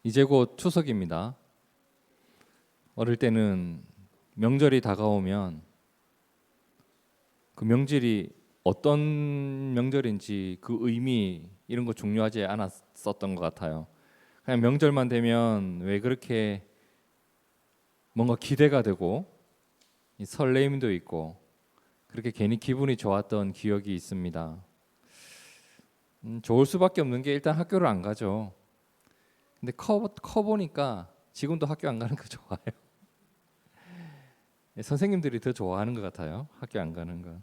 이제 곧 추석입니다. 어릴 때는 명절이 다가오면 그 명절이 어떤 명절인지 그 의미 이런 거 중요하지 않았었던 것 같아요. 그냥 명절만 되면 왜 그렇게 뭔가 기대가 되고 이 설레임도 있고 그렇게 괜히 기분이 좋았던 기억이 있습니다. 좋을 수밖에 없는 게 일단 학교를 안 가죠. 근데 커 보니까 지금도 학교 안 가는 거 좋아요. 선생님들이 더 좋아하는 것 같아요. 학교 안 가는 거.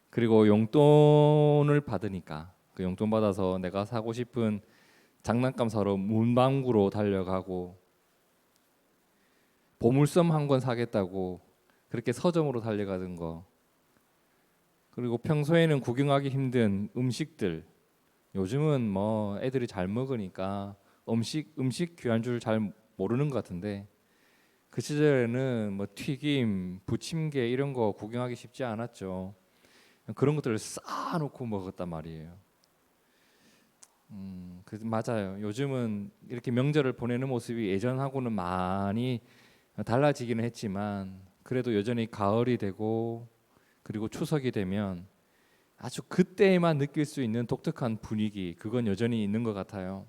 그리고 용돈을 받으니까 그 용돈 받아서 내가 사고 싶은 장난감 사러 문방구로 달려가고 보물섬 한 권 사겠다고 그렇게 서점으로 달려가던 거. 그리고 평소에는 구경하기 힘든 음식들 요즘은 뭐 애들이 잘 먹으니까 음식 귀한 줄 잘 모르는 것 같은데 그 시절에는 뭐 튀김, 부침개 이런 거 구경하기 쉽지 않았죠. 그런 것들을 쌓아놓고 먹었단 말이에요. 맞아요. 요즘은 이렇게 명절을 보내는 모습이 예전하고는 많이 달라지기는 했지만 그래도 여전히 가을이 되고 그리고 추석이 되면 아주 그때에만 느낄 수 있는 독특한 분위기 그건 여전히 있는 것 같아요.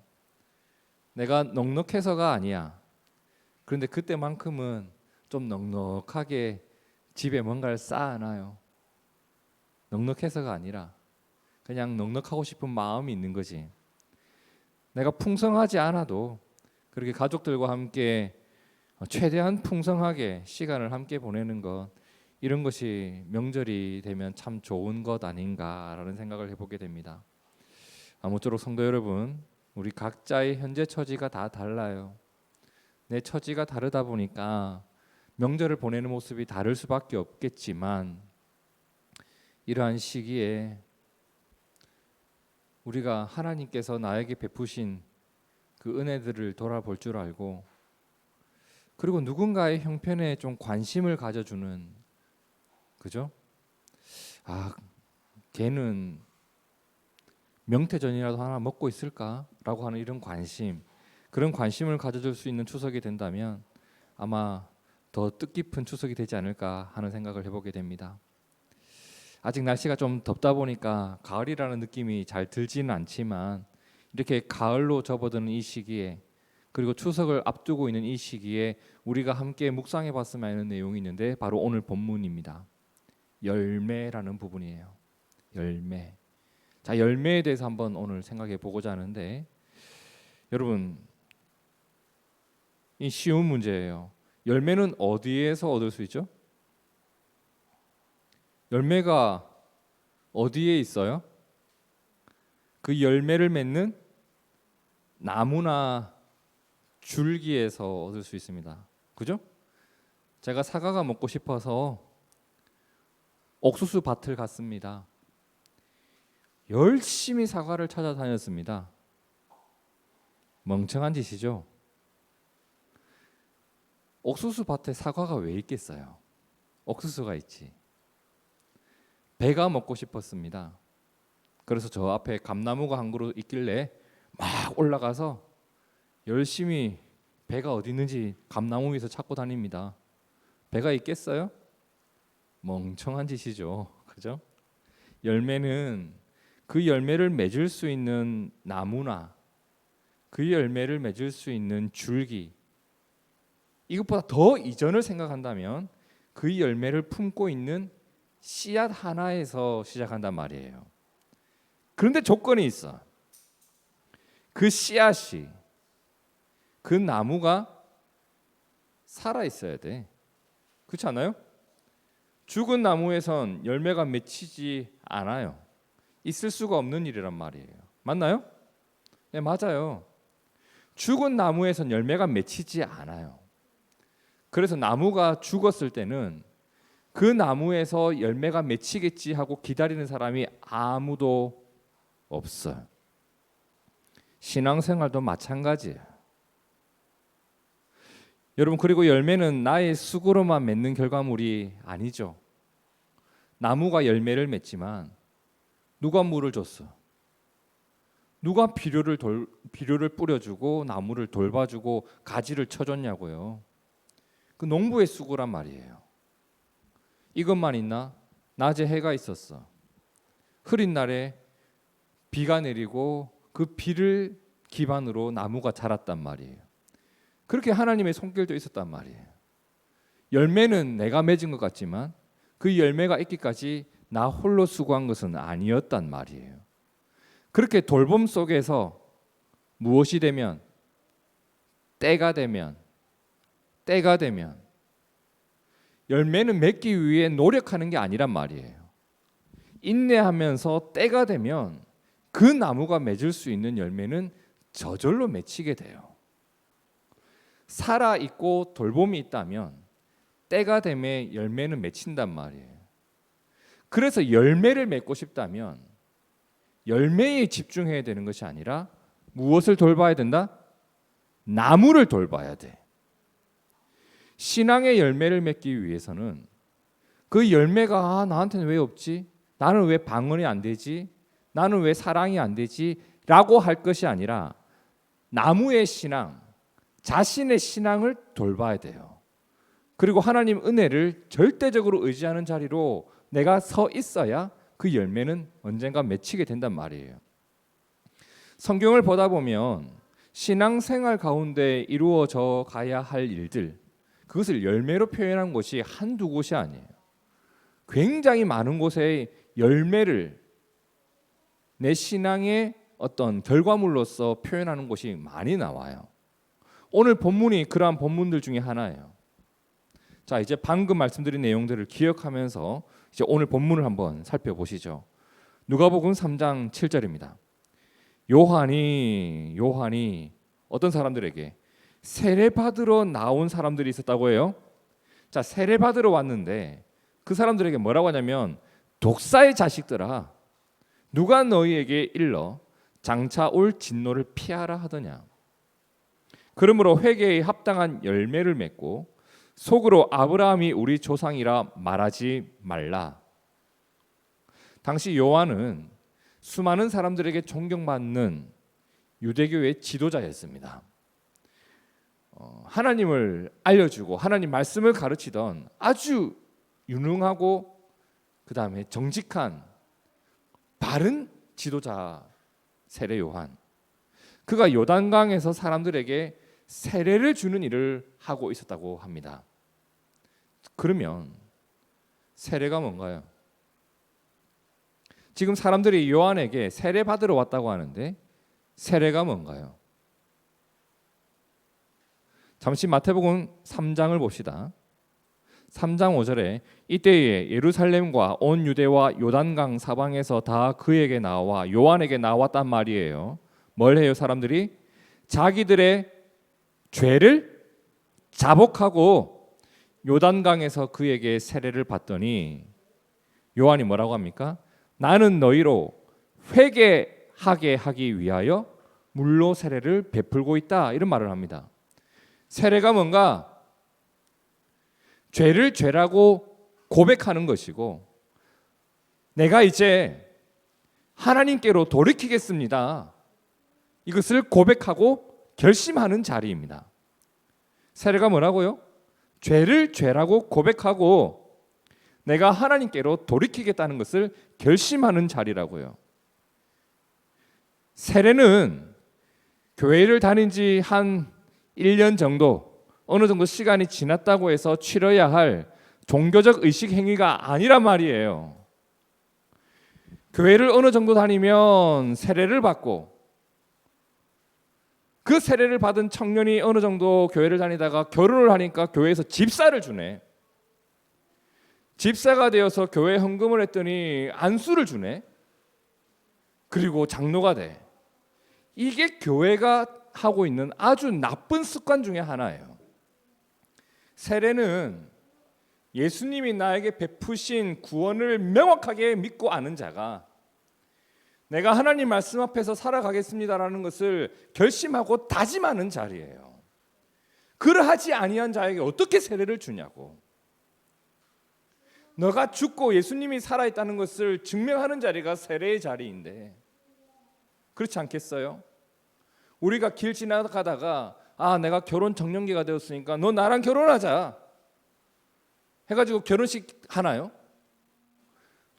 내가 넉넉해서가 아니야. 그런데 그때만큼은 좀 넉넉하게 집에 뭔가를 쌓아놔요. 넉넉해서가 아니라 그냥 넉넉하고 싶은 마음이 있는 거지. 내가 풍성하지 않아도 그렇게 가족들과 함께 최대한 풍성하게 시간을 함께 보내는 것 이런 것이 명절이 되면 참 좋은 것 아닌가라는 생각을 해보게 됩니다. 아무쪼록 성도 여러분, 우리 각자의 현재 처지가 다 달라요. 내 처지가 다르다 보니까 명절을 보내는 모습이 다를 수밖에 없겠지만 이러한 시기에 우리가 하나님께서 나에게 베푸신 그 은혜들을 돌아볼 줄 알고 그리고 누군가의 형편에 좀 관심을 가져주는 그죠? 아, 걔는 명태전이라도 하나 먹고 있을까라고 하는 이런 관심 그런 관심을 가져줄 수 있는 추석이 된다면 아마 더 뜻깊은 추석이 되지 않을까 하는 생각을 해보게 됩니다. 아직 날씨가 좀 덥다 보니까 가을이라는 느낌이 잘 들지는 않지만 이렇게 가을로 접어드는 이 시기에 그리고 추석을 앞두고 있는 이 시기에 우리가 함께 묵상해 봤으면 하는 내용이 있는데 바로 오늘 본문입니다. 열매라는 부분이에요. 열매. 자, 열매에 대해서 한번 오늘 생각해 보고자 하는데 여러분 이 쉬운 문제예요. 열매는 어디에서 얻을 수 있죠? 열매가 어디에 있어요? 그 열매를 맺는 나무나 줄기에서 얻을 수 있습니다. 그죠? 제가 사과가 먹고 싶어서 옥수수 밭을 갔습니다. 열심히 사과를 찾아다녔습니다. 멍청한 짓이죠. 옥수수 밭에 사과가 왜 있겠어요? 옥수수가 있지. 배가 먹고 싶었습니다. 그래서 저 앞에 감나무가 한 그루 있길래 막 올라가서 열심히 배가 어디 있는지 감나무 위에서 찾고 다닙니다. 배가 있겠어요? 멍청한 짓이죠. 그죠? 열매는 그 열매를 맺을 수 있는 나무나 그 열매를 맺을 수 있는 줄기 이것보다 더 이전을 생각한다면 그 열매를 품고 있는 씨앗 하나에서 시작한단 말이에요. 그런데 조건이 있어. 그 씨앗이 그 나무가 살아 있어야 돼. 그렇지 않아요? 죽은 나무에선 열매가 맺히지 않아요. 있을 수가 없는 일이란 말이에요. 맞나요? 네, 맞아요. 죽은 나무에선 열매가 맺히지 않아요. 그래서 나무가 죽었을 때는 그 나무에서 열매가 맺히겠지 하고 기다리는 사람이 아무도 없어요. 신앙생활도 마찬가지예요. 여러분 그리고 열매는 나의 수고로만 맺는 결과물이 아니죠. 나무가 열매를 맺지만 누가 물을 줬어? 누가 비료를 뿌려주고 나무를 돌봐주고 가지를 쳐줬냐고요. 그 농부의 수고란 말이에요. 이것만 있나? 낮에 해가 있었어. 흐린 날에 비가 내리고 그 비를 기반으로 나무가 자랐단 말이에요. 그렇게 하나님의 손길도 있었단 말이에요. 열매는 내가 맺은 것 같지만 그 열매가 있기까지 나 홀로 수고한 것은 아니었단 말이에요. 그렇게 돌봄 속에서 무엇이 되면 때가 되면 열매는 맺기 위해 노력하는 게 아니란 말이에요. 인내하면서 때가 되면 그 나무가 맺을 수 있는 열매는 저절로 맺히게 돼요. 살아 있고 돌봄이 있다면 때가 되면 열매는 맺힌단 말이에요. 그래서 열매를 맺고 싶다면 열매에 집중해야 되는 것이 아니라 무엇을 돌봐야 된다? 나무를 돌봐야 돼. 신앙의 열매를 맺기 위해서는 그 열매가 나한테는 왜 없지? 나는 왜 방언이 안 되지? 나는 왜 사랑이 안 되지? 라고 할 것이 아니라 나무의 신앙, 자신의 신앙을 돌봐야 돼요. 그리고 하나님 은혜를 절대적으로 의지하는 자리로 내가 서 있어야 그 열매는 언젠가 맺히게 된단 말이에요. 성경을 보다 보면 신앙생활 가운데 이루어져 가야 할 일들, 그것을 열매로 표현한 곳이 한두 곳이 아니에요. 굉장히 많은 곳에 열매를 내 신앙의 어떤 결과물로서 표현하는 곳이 많이 나와요. 오늘 본문이 그러한 본문들 중에 하나예요. 자, 이제 방금 말씀드린 내용들을 기억하면서 이제 오늘 본문을 한번 살펴보시죠. 누가복음 3장 7절입니다. 요한이 어떤 사람들에게 세례 받으러 나온 사람들이 있었다고 해요. 자, 세례 받으러 왔는데 그 사람들에게 뭐라고 하냐면 독사의 자식들아, 누가 너희에게 일러 장차 올 진노를 피하라 하더냐. 그러므로 회개에 합당한 열매를 맺고 속으로 아브라함이 우리 조상이라 말하지 말라. 당시 요한은 수많은 사람들에게 존경받는 유대교의 지도자였습니다. 하나님을 알려주고 하나님 말씀을 가르치던 아주 유능하고 그 다음에 정직한 바른 지도자 세례 요한. 그가 요단강에서 사람들에게 세례를 주는 일을 하고 있었다고 합니다. 그러면 세례가 뭔가요? 지금 사람들이 요한에게 세례 받으러 왔다고 하는데 세례가 뭔가요? 잠시 마태복음 3장을 봅시다. 3장 5절에 이때에 예루살렘과 온 유대와 요단강 사방에서 다 그에게 나와 요한에게 나왔단 말이에요. 뭘 해요 사람들이? 자기들의 죄를 자복하고 요단강에서 그에게 세례를 받더니 요한이 뭐라고 합니까? 나는 너희로 회개하게 하기 위하여 물로 세례를 베풀고 있다, 이런 말을 합니다. 세례가 뭔가? 죄를 죄라고 고백하는 것이고 내가 이제 하나님께로 돌이키겠습니다, 이것을 고백하고 결심하는 자리입니다. 세례가 뭐라고요? 죄를 죄라고 고백하고 내가 하나님께로 돌이키겠다는 것을 결심하는 자리라고요. 세례는 교회를 다닌 지 한 1년 정도, 어느 정도 시간이 지났다고 해서 치러야 할 종교적 의식 행위가 아니란 말이에요. 교회를 어느 정도 다니면 세례를 받고 그 세례를 받은 청년이 어느 정도 교회를 다니다가 결혼을 하니까 교회에서 집사를 주네. 집사가 되어서 교회 헌금을 했더니 안수를 주네. 그리고 장로가 돼. 이게 교회가 하고 있는 아주 나쁜 습관 중에 하나예요. 세례는 예수님이 나에게 베푸신 구원을 명확하게 믿고 아는 자가 내가 하나님 말씀 앞에서 살아가겠습니다라는 것을 결심하고 다짐하는 자리예요. 그러하지 아니한 자에게 어떻게 세례를 주냐고. 너가 죽고 예수님이 살아있다는 것을 증명하는 자리가 세례의 자리인데 그렇지 않겠어요? 우리가 길 지나가다가 내가 결혼 적령기가 되었으니까 너 나랑 결혼하자 해가지고 결혼식 하나요?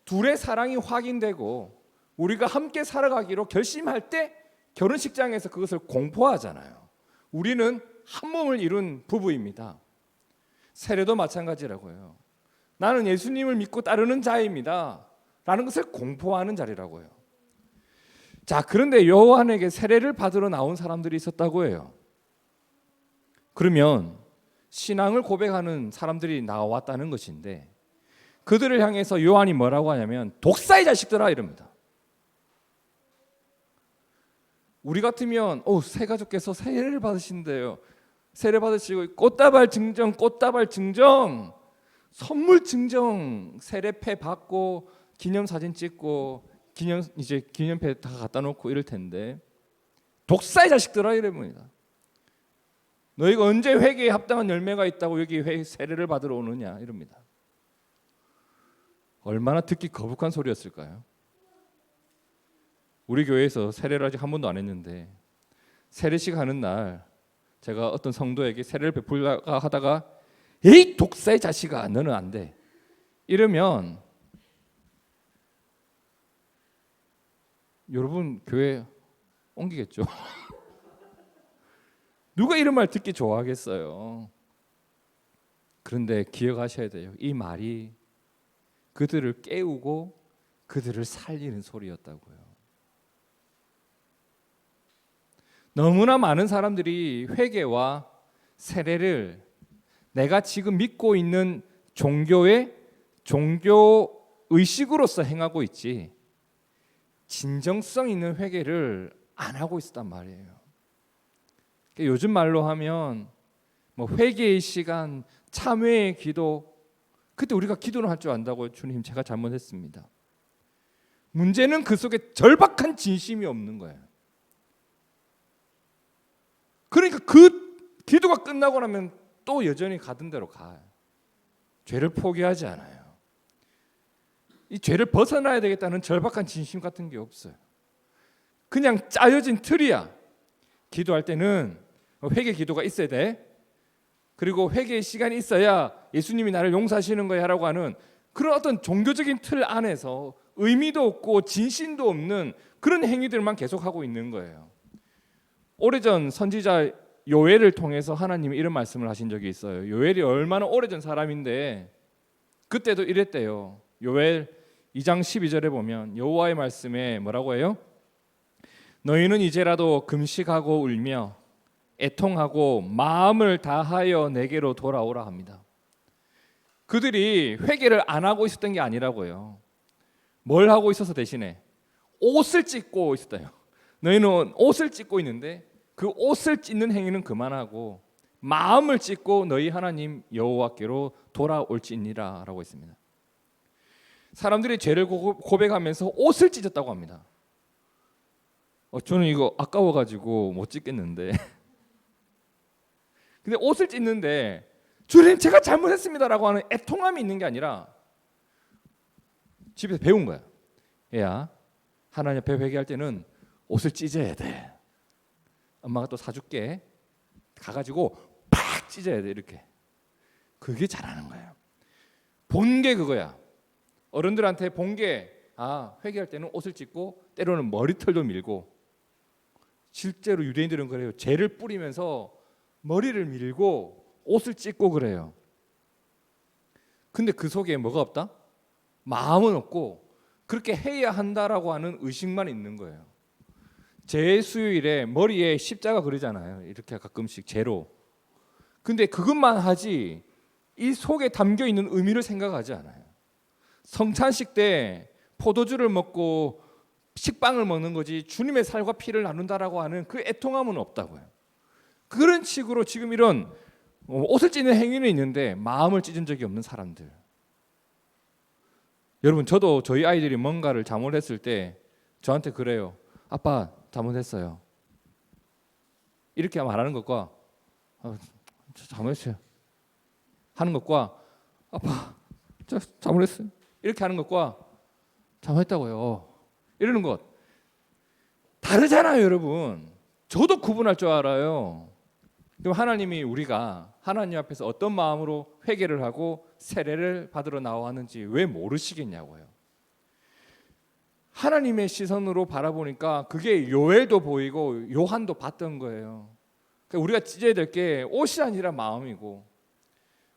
둘의 사랑이 확인되고 우리가 함께 살아가기로 결심할 때 결혼식장에서 그것을 공포하잖아요. 우리는 한 몸을 이룬 부부입니다. 세례도 마찬가지라고요. 나는 예수님을 믿고 따르는 자입니다 라는 것을 공포하는 자리라고요. 자, 그런데 요한에게 세례를 받으러 나온 사람들이 있었다고 해요. 그러면 신앙을 고백하는 사람들이 나왔다는 것인데 그들을 향해서 요한이 뭐라고 하냐면 독사의 자식들아 이럽니다. 우리 같으면 새 가족께서 세례를 받으신대요. 세례 받으시고 꽃다발 증정, 선물 증정, 세례패 받고 기념사진 찍고 기념패 다 갖다 놓고 이럴 텐데 독사의 자식들아 이럽니다. 너희가 언제 회개에 합당한 열매가 있다고 여기 세례를 받으러 오느냐 이럽니다. 얼마나 듣기 거북한 소리였을까요? 우리 교회에서 세례를 아직 한 번도 안 했는데 세례식 하는 날 제가 어떤 성도에게 세례를 베풀려고 하다가 에이 독사의 자식아 너는 안 돼 이러면 여러분 교회 옮기겠죠. 누가 이런 말 듣기 좋아하겠어요. 그런데 기억하셔야 돼요. 이 말이 그들을 깨우고 그들을 살리는 소리였다고요. 너무나 많은 사람들이 회개와 세례를 내가 지금 믿고 있는 종교 의식으로서 행하고 있지 진정성 있는 회개를 안 하고 있었단 말이에요. 요즘 말로 하면 회개의 시간, 참회의 기도, 그때 우리가 기도를 할 줄 안다고요. 주님 제가 잘못했습니다. 문제는 그 속에 절박한 진심이 없는 거예요. 그러니까 그 기도가 끝나고 나면 또 여전히 가던 대로 가요. 죄를 포기하지 않아요. 이 죄를 벗어나야 되겠다는 절박한 진심 같은 게 없어요. 그냥 짜여진 틀이야. 기도할 때는 회개 기도가 있어야 돼. 그리고 회개의 시간이 있어야 예수님이 나를 용서하시는 거야 라고 하는 그런 어떤 종교적인 틀 안에서 의미도 없고 진심도 없는 그런 행위들만 계속하고 있는 거예요. 오래전 선지자 요엘을 통해서 하나님이 이런 말씀을 하신 적이 있어요. 요엘이 얼마나 오래전 사람인데 그때도 이랬대요. 요엘 2장 12절에 보면 여호와의 말씀에 뭐라고 해요? 너희는 이제라도 금식하고 울며 애통하고 마음을 다하여 내게로 돌아오라 합니다. 그들이 회개를 안 하고 있었던 게 아니라고요. 뭘 하고 있어서 대신에 옷을 찢고 있었대요. 너희는 옷을 찢고 있는데 그 옷을 찢는 행위는 그만하고 마음을 찢고 너희 하나님 여호와께로 돌아올지니라 라고 했습니다. 사람들이 죄를 고백하면서 옷을 찢었다고 합니다. 저는 이거 아까워가지고 못 찢겠는데 근데 옷을 찢는데 주님 제가 잘못했습니다라고 하는 애통함이 있는 게 아니라 집에서 배운 거야. 얘야 하나님 앞에 회개할 때는 옷을 찢어야 돼. 엄마가 또 사줄게. 가가지고 팍 찢어야 돼 이렇게. 그게 잘하는 거예요. 본 게 그거야. 어른들한테 본 게 회개할 때는 옷을 찢고 때로는 머리털도 밀고 실제로 유대인들은 그래요. 죄를 뿌리면서 머리를 밀고 옷을 찢고 그래요. 근데 그 속에 뭐가 없다? 마음은 없고 그렇게 해야 한다라고 하는 의식만 있는 거예요. 제수요일에 머리에 십자가 그리잖아요. 이렇게 가끔씩 재로. 근데 그것만 하지 이 속에 담겨 있는 의미를 생각하지 않아요. 성찬식 때 포도주를 먹고 식빵을 먹는 거지 주님의 살과 피를 나눈다라고 하는 그 애통함은 없다고요. 그런 식으로 지금 이런 옷을 찢는 행위는 있는데 마음을 찢은 적이 없는 사람들. 여러분 저도 저희 아이들이 뭔가를 잘못했을 때 저한테 그래요. 아빠 잘못했어요. 이렇게 말하는 것과 잘못했어요 하는 것과 아빠 저 잘못했어요 이렇게 하는 것과 잘못했다고요 이러는 것 다르잖아요, 여러분. 저도 구분할 줄 알아요. 그럼 하나님이 우리가 하나님 앞에서 어떤 마음으로 회개를 하고 세례를 받으러 나왔는지 왜 모르시겠냐고요. 하나님의 시선으로 바라보니까 그게 요엘도 보이고 요한도 봤던 거예요. 그러니까 우리가 찢어야 될 게 옷이 아니라 마음이고,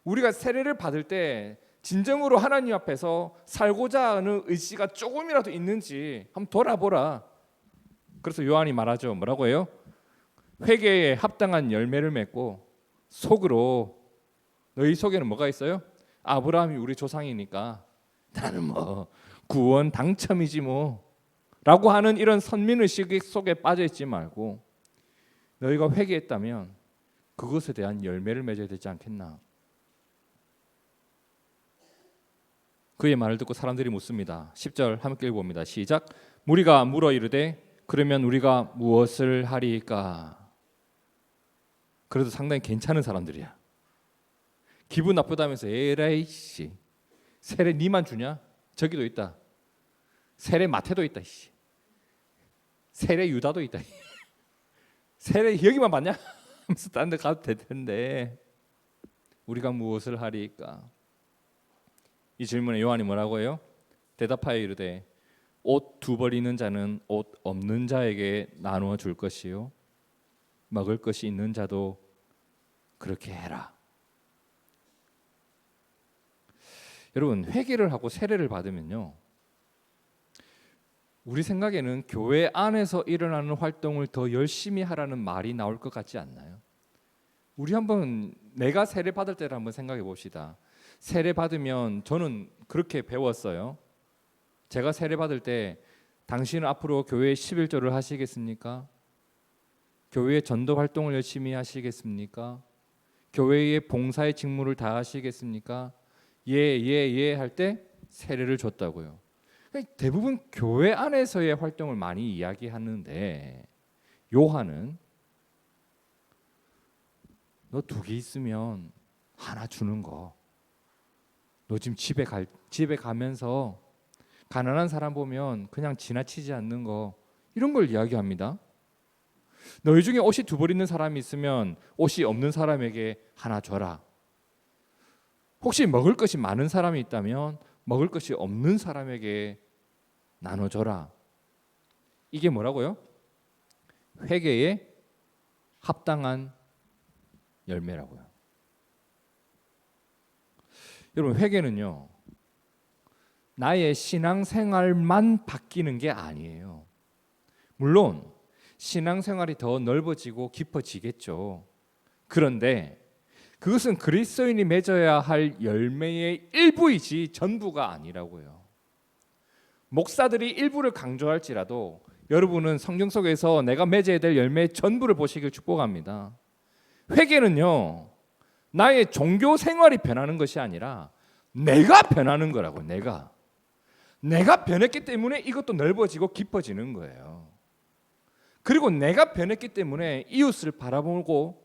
우리가 세례를 받을 때 진정으로 하나님 앞에서 살고자 하는 의지가 조금이라도 있는지 한번 돌아보라. 그래서 요한이 말하죠. 뭐라고 해요? 회개에 합당한 열매를 맺고 속으로, 너희 속에는 뭐가 있어요? 아브라함이 우리 조상이니까 나는 뭐 구원 당첨이지 뭐 라고 하는 이런 선민의식 속에 빠져있지 말고 너희가 회개했다면 그것에 대한 열매를 맺어야 되지 않겠나. 그의 말을 듣고 사람들이 묻습니다. 10절 함께 읽어봅니다. 시작. 무리가 물어 이르되 그러면 우리가 무엇을 하리까? 그래도 상당히 괜찮은 사람들이야. 기분 나쁘다면서 에라이 씨, 세례 니만 주냐? 저기도 있다. 세례 마태도 있다. 세례 유다도 있다. 세례 여기만 받냐? 하면서 딴 데 가도 될 텐데 우리가 무엇을 하리까? 이 질문에 요한이 뭐라고 해요? 대답하여 이르되 옷 두 벌 있는 자는 옷 없는 자에게 나누어 줄 것이요 먹을 것이 있는 자도 그렇게 해라. 여러분, 회개를 하고 세례를 받으면요, 우리 생각에는 교회 안에서 일어나는 활동을 더 열심히 하라는 말이 나올 것 같지 않나요? 우리 한번 내가 세례 받을 때를 한번 생각해 봅시다. 세례 받으면 저는 그렇게 배웠어요. 제가 세례 받을 때 당신은 앞으로 교회에 11조를 하시겠습니까? 교회의 전도 활동을 열심히 하시겠습니까? 교회의 봉사의 직무를 다 하시겠습니까? 예 할 때 세례를 줬다고요. 대부분 교회 안에서의 활동을 많이 이야기하는데 요한은 너 두 개 있으면 하나 주는 거. 너 지금 집에 가면서 가난한 사람 보면 그냥 지나치지 않는 거, 이런 걸 이야기합니다. 너희 중에 옷이 두 벌 있는 사람이 있으면 옷이 없는 사람에게 하나 줘라. 혹시 먹을 것이 많은 사람이 있다면 먹을 것이 없는 사람에게 나눠줘라. 이게 뭐라고요? 회개에 합당한 열매라고요. 여러분, 회개는요, 나의 신앙생활만 바뀌는 게 아니에요. 물론 신앙생활이 더 넓어지고 깊어지겠죠. 그런데 그것은 그리스도인이 맺어야 할 열매의 일부이지 전부가 아니라고요. 목사들이 일부를 강조할지라도 여러분은 성경 속에서 내가 맺어야 될 열매의 전부를 보시길 축복합니다. 회개는요, 나의 종교 생활이 변하는 것이 아니라 내가 변하는 거라고. 내가 변했기 때문에 이것도 넓어지고 깊어지는 거예요. 그리고 내가 변했기 때문에 이웃을 바라보고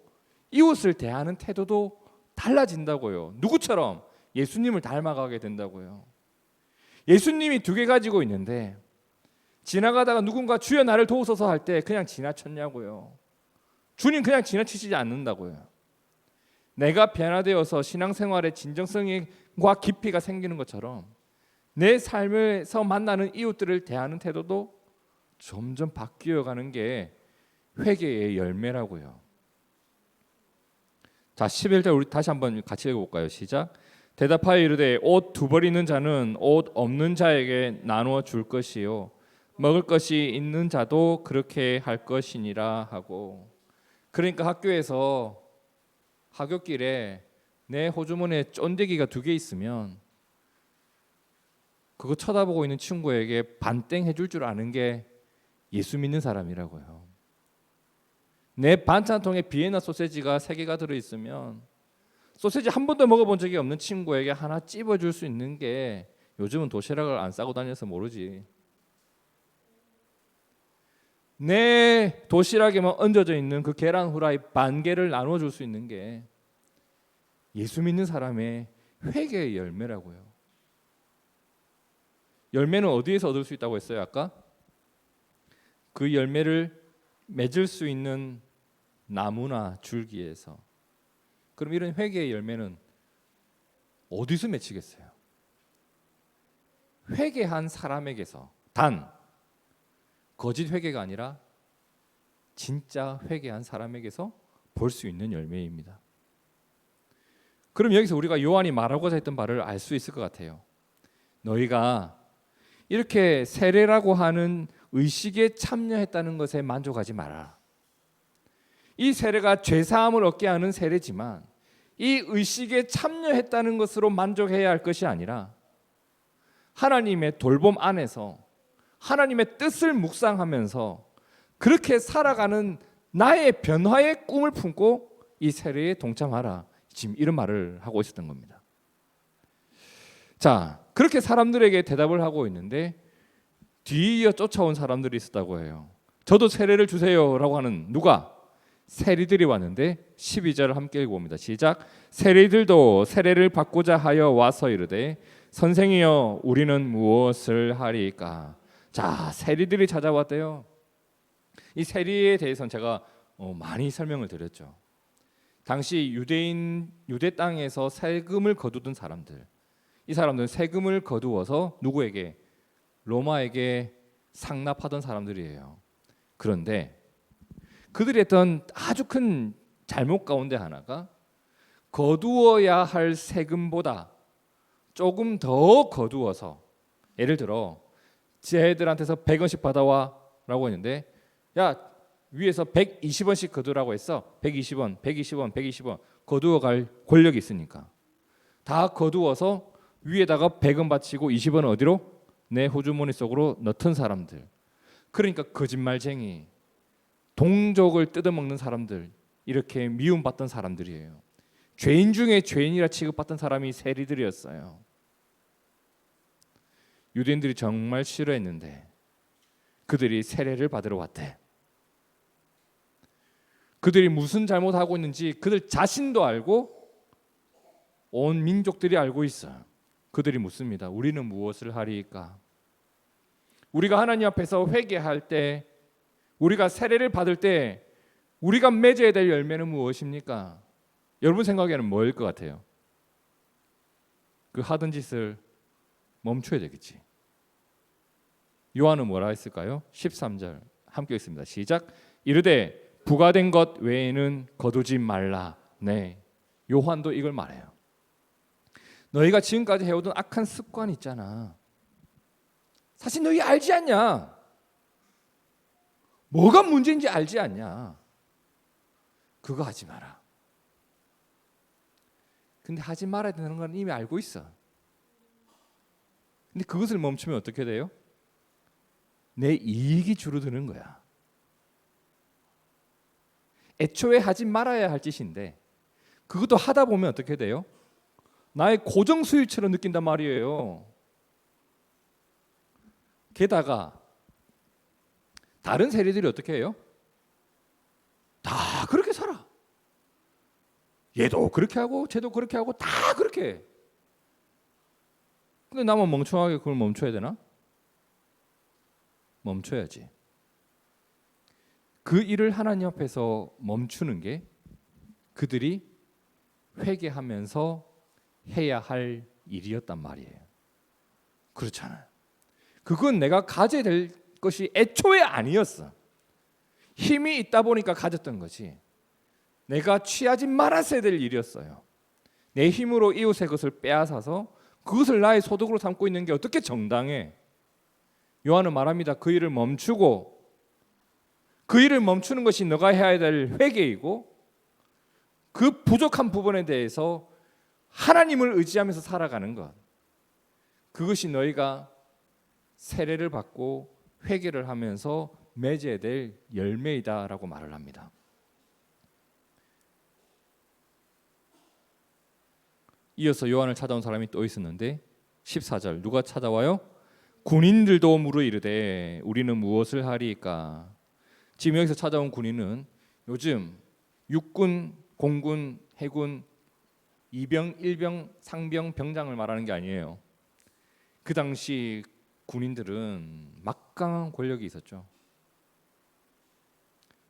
이웃을 대하는 태도도 달라진다고요. 누구처럼? 예수님을 닮아가게 된다고요. 예수님이 두 개 가지고 있는데 지나가다가 누군가 주여 나를 도우소서 할 때 그냥 지나쳤냐고요. 주님 그냥 지나치지 않는다고요. 내가 변화되어서 신앙생활의 진정성과 깊이가 생기는 것처럼 내 삶에서 만나는 이웃들을 대하는 태도도 점점 바뀌어가는 게 회개의 열매라고요. 자, 11절 우리 다시 한번 같이 읽어볼까요? 시작. 대답하여 이르되 옷 두 벌 있는 자는 옷 없는 자에게 나누어 줄 것이요 먹을 것이 있는 자도 그렇게 할 것이니라 하고. 그러니까 학교에서 하굣길에 내 호주머니에 쫀대기가 두 개 있으면 그거 쳐다보고 있는 친구에게 반땡 해줄 줄 아는 게 예수 믿는 사람이라고요. 내 반찬통에 비엔나 소세지가 3개가 들어있으면 소세지 한 번도 먹어본 적이 없는 친구에게 하나 찝어줄 수 있는 게, 요즘은 도시락을 안 싸고 다녀서 모르지, 내 도시락에만 얹어져 있는 그 계란 후라이 반 개를 나눠줄 수 있는 게 예수 믿는 사람의 회개의 열매라고요. 열매는 어디에서 얻을 수 있다고 했어요? 아까 그 열매를 맺을 수 있는 나무나 줄기에서. 그럼 이런 회개의 열매는 어디서 맺히겠어요? 회개한 사람에게서. 단 거짓 회개가 아니라 진짜 회개한 사람에게서 볼 수 있는 열매입니다. 그럼 여기서 우리가 요한이 말하고자 했던 바를 알 수 있을 것 같아요. 너희가 이렇게 세례라고 하는 의식에 참여했다는 것에 만족하지 마라. 이 세례가 죄사함을 얻게 하는 세례지만 이 의식에 참여했다는 것으로 만족해야 할 것이 아니라 하나님의 돌봄 안에서 하나님의 뜻을 묵상하면서 그렇게 살아가는 나의 변화의 꿈을 품고 이 세례에 동참하라. 지금 이런 말을 하고 있었던 겁니다. 자, 그렇게 사람들에게 대답을 하고 있는데 뒤이어 쫓아온 사람들이 있었다고 해요. 저도 세례를 주세요라고 하는 누가? 세리들이 왔는데 12절을 함께 읽어봅니다. 시작. 세리들도 세례를 받고자 하여 와서 이르되 선생이여 우리는 무엇을 하리까? 자, 세리들이 찾아왔대요. 이 세리에 대해서는 제가 많이 설명을 드렸죠. 당시 유대 땅에서 세금을 거두던 사람들, 이 사람들은 세금을 거두어서 누구에게? 로마에게 상납하던 사람들이에요. 그런데 그들이 했던 아주 큰 잘못 가운데 하나가 거두어야 할 세금보다 조금 더 거두어서, 예를 들어 쟤들한테서 100원씩 받아와 라고 했는데, 야 위에서 120원씩 거두라고 했어. 120원, 120원, 120원 거두어 갈 권력이 있으니까 다 거두어서 위에다가 100원 바치고 20원은 어디로? 내 호주머니 속으로 넣던 사람들. 그러니까 거짓말쟁이, 동족을 뜯어먹는 사람들, 이렇게 미움받던 사람들이에요. 죄인 중에 죄인이라 취급받던 사람이 세리들이었어요. 유대인들이 정말 싫어했는데 그들이 세례를 받으러 왔대. 그들이 무슨 잘못하고 있는지 그들 자신도 알고 온 민족들이 알고 있어요. 그들이 묻습니다. 우리는 무엇을 하리까? 우리가 하나님 앞에서 회개할 때, 우리가 세례를 받을 때 우리가 맺어야 될 열매는 무엇입니까? 여러분 생각에는 뭐일 것 같아요? 그 하던 짓을 멈춰야 되겠지. 요한은 뭐라 했을까요? 13절 함께 읽습니다. 시작. 이르되 부가된 것 외에는 거두지 말라. 네, 요한도 이걸 말해요. 너희가 지금까지 해오던 악한 습관 있잖아. 사실 너희 알지 않냐? 뭐가 문제인지 알지 않냐? 그거 하지 마라. 근데 하지 말아야 되는 건 이미 알고 있어. 근데 그것을 멈추면 어떻게 돼요? 내 이익이 줄어드는 거야. 애초에 하지 말아야 할 짓인데 그것도 하다 보면 어떻게 돼요? 나의 고정 수입처럼 느낀단 말이에요. 게다가 다른 세리들이 어떻게 해요? 다 그렇게 살아. 얘도 그렇게 하고 쟤도 그렇게 하고 다 그렇게 해. 근데 나만 멍청하게 그걸 멈춰야 되나? 멈춰야지. 그 일을 하나님 앞에서 멈추는 게 그들이 회개하면서 해야 할 일이었단 말이에요. 그렇잖아요. 그건 내가 가져야 될 것이 애초에 아니었어. 힘이 있다 보니까 가졌던 거지. 내가 취하지 말았어야 될 일이었어요. 내 힘으로 이웃의 것을 빼앗아서 그것을 나의 소득으로 삼고 있는 게 어떻게 정당해? 요한은 말합니다. 그 일을 멈추고, 그 일을 멈추는 것이 너가 해야 될 회개이고, 그 부족한 부분에 대해서 하나님을 의지하면서 살아가는 것, 그것이 너희가 세례를 받고 회개를 하면서 맺어야 될 열매이다라고 말을 합니다. 이어서 요한을 찾아온 사람이 또 있었는데 14절 누가 찾아와요? 군인들도 물어 이르되 우리는 무엇을 하리까? 지금 여기서 찾아온 군인은 요즘 육군, 공군, 해군, 이병, 일병, 상병, 병장을 말하는 게 아니에요. 그 당시 군인들은 막강한 권력이 있었죠.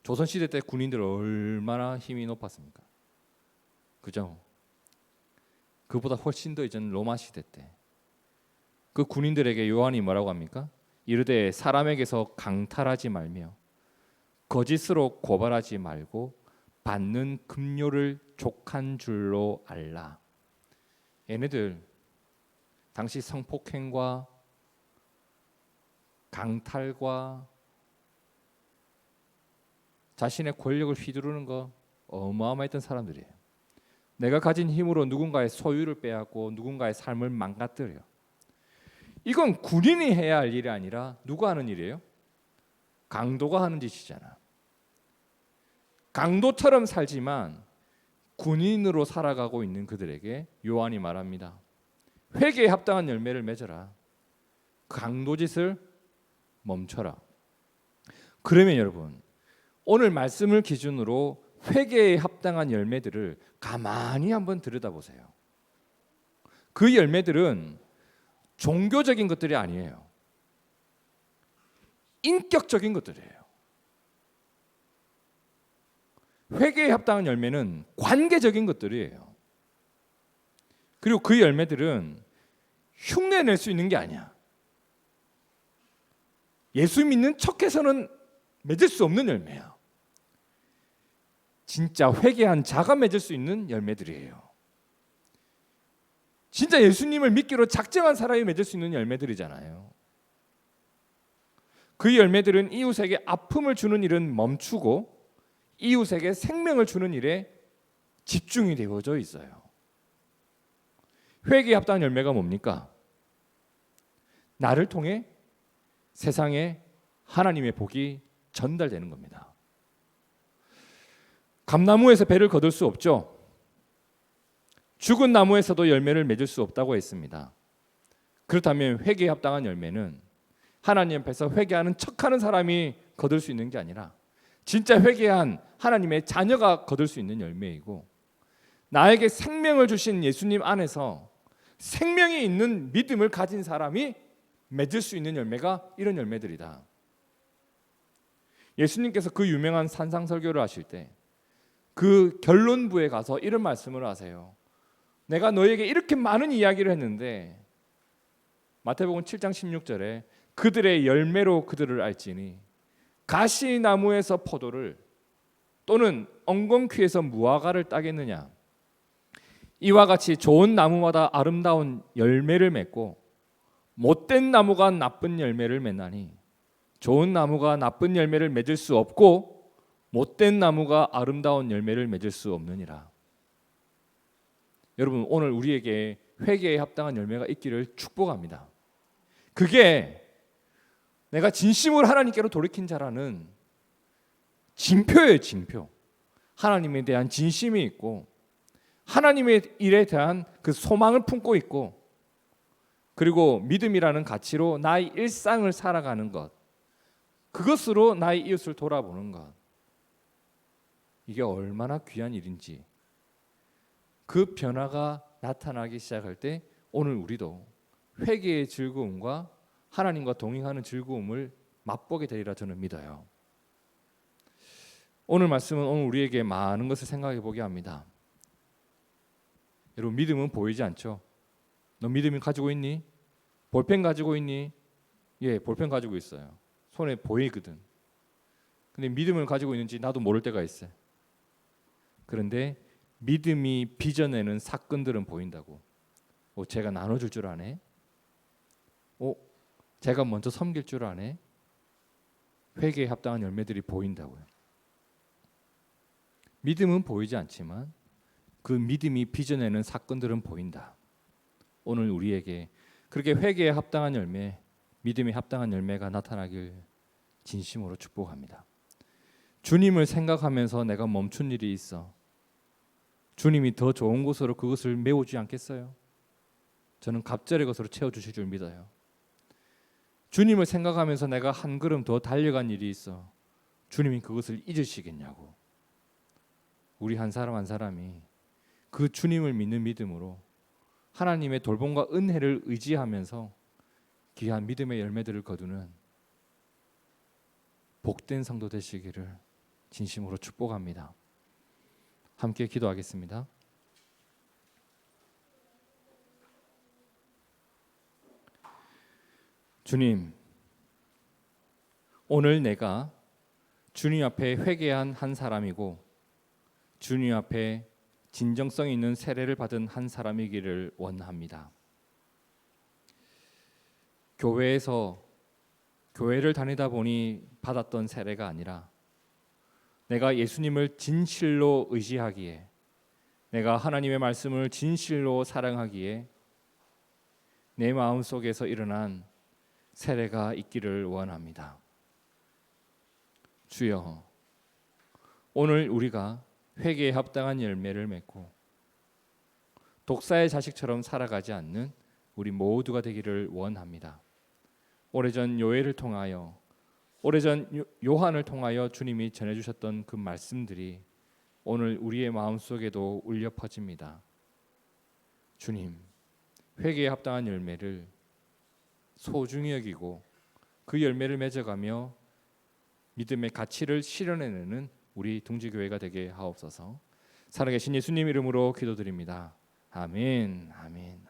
조선시대 때 군인들 얼마나 힘이 높았습니까? 그죠? 그보다 훨씬 더 이전 로마 시대 때 그 군인들에게 요한이 뭐라고 합니까? 이르되 사람에게서 강탈하지 말며 거짓으로 고발하지 말고 받는 급료를 족한 줄로 알라. 얘네들 당시 성폭행과 강탈과 자신의 권력을 휘두르는 거 어마어마했던 사람들이에요. 내가 가진 힘으로 누군가의 소유를 빼앗고 누군가의 삶을 망가뜨려요. 이건 군인이 해야 할 일이 아니라 누가 하는 일이에요? 강도가 하는 짓이잖아. 강도처럼 살지만 군인으로 살아가고 있는 그들에게 요한이 말합니다. 회개에 합당한 열매를 맺어라. 강도짓을 멈춰라. 그러면 여러분, 오늘 말씀을 기준으로 회개에 합당한 열매들을 가만히 한번 들여다보세요. 그 열매들은 종교적인 것들이 아니에요. 인격적인 것들이에요. 회개에 합당한 열매는 관계적인 것들이에요. 그리고 그 열매들은 흉내낼 수 있는 게 아니야. 예수 믿는 척해서는 맺을 수 없는 열매야. 진짜 회개한 자가 맺을 수 있는 열매들이에요. 진짜 예수님을 믿기로 작정한 사람이 맺을 수 있는 열매들이잖아요. 그 열매들은 이웃에게 아픔을 주는 일은 멈추고 이웃에게 생명을 주는 일에 집중이 되어져 있어요. 회개에 합당한 열매가 뭡니까? 나를 통해 세상에 하나님의 복이 전달되는 겁니다. 감나무에서 배를 거둘 수 없죠. 죽은 나무에서도 열매를 맺을 수 없다고 했습니다. 그렇다면 회개에 합당한 열매는 하나님 앞에서 회개하는 척하는 사람이 거둘 수 있는 게 아니라 진짜 회개한 하나님의 자녀가 거둘 수 있는 열매이고, 나에게 생명을 주신 예수님 안에서 생명이 있는 믿음을 가진 사람이 맺을 수 있는 열매가 이런 열매들이다. 예수님께서 그 유명한 산상설교를 하실 때 그 결론부에 가서 이런 말씀을 하세요. 내가 너에게 이렇게 많은 이야기를 했는데, 마태복음 7장 16절에 그들의 열매로 그들을 알지니 가시나무에서 포도를 또는 엉겅퀴에서 무화과를 따겠느냐. 이와 같이 좋은 나무마다 아름다운 열매를 맺고 못된 나무가 나쁜 열매를 맺나니 좋은 나무가 나쁜 열매를 맺을 수 없고 못된 나무가 아름다운 열매를 맺을 수 없느니라. 여러분, 오늘 우리에게 회개에 합당한 열매가 있기를 축복합니다. 그게 내가 진심으로 하나님께로 돌이킨 자라는 징표예요. 징표. 하나님에 대한 진심이 있고 하나님의 일에 대한 그 소망을 품고 있고, 그리고 믿음이라는 가치로 나의 일상을 살아가는 것, 그것으로 나의 이웃을 돌아보는 것, 이게 얼마나 귀한 일인지, 그 변화가 나타나기 시작할 때 오늘 우리도 회개의 즐거움과 하나님과 동행하는 즐거움을 맛보게 되리라 저는 믿어요. 오늘 말씀은 오늘 우리에게 많은 것을 생각해 보게 합니다. 여러분, 믿음은 보이지 않죠? 너 믿음을 가지고 있니? 볼펜 가지고 있니? 예, 볼펜 가지고 있어요. 손에 보이거든. 근데 믿음을 가지고 있는지 나도 모를 때가 있어요. 그런데 믿음이 빚어내는 사건들은 보인다고. 제가 나눠줄 줄 아네? 제가 먼저 섬길 줄 아네? 회개에 합당한 열매들이 보인다고요. 믿음은 보이지 않지만 그 믿음이 빚어내는 사건들은 보인다. 오늘 우리에게 그렇게 회개에 합당한 열매, 믿음에 합당한 열매가 나타나길 진심으로 축복합니다. 주님을 생각하면서 내가 멈춘 일이 있어. 주님이 더 좋은 곳으로 그것을 메우지 않겠어요? 저는 갑절의 것으로 채워주실 줄 믿어요. 주님을 생각하면서 내가 한 걸음 더 달려간 일이 있어. 주님이 그것을 잊으시겠냐고. 우리 한 사람 한 사람이 그 주님을 믿는 믿음으로 하나님의 돌봄과 은혜를 의지하면서 귀한 믿음의 열매들을 거두는 복된 성도 되시기를 진심으로 축복합니다. 함께 기도하겠습니다. 주님, 오늘 내가 주님 앞에 회개한 한 사람이고 주님 앞에 진정성 있는 세례를 받은 한 사람이기를 원합니다. 교회를 다니다 보니 받았던 세례가 아니라 내가 예수님을 진실로 의지하기에, 내가 하나님의 말씀을 진실로 사랑하기에 내 마음속에서 일어난 세례가 있기를 원합니다. 주여, 오늘 우리가 회개에 합당한 열매를 맺고 독사의 자식처럼 살아가지 않는 우리 모두가 되기를 원합니다. 오래전 요엘을 통하여, 오래전 요한을 통하여 주님이 전해주셨던 그 말씀들이 오늘 우리의 마음속에도 울려 퍼집니다. 주님, 회개에 합당한 열매를 소중히 여기고 그 열매를 맺어가며 믿음의 가치를 실현해내는 우리 둥지교회가 되게 하옵소서. 살아계신 예수님 이름으로 기도드립니다. 아멘. 아멘.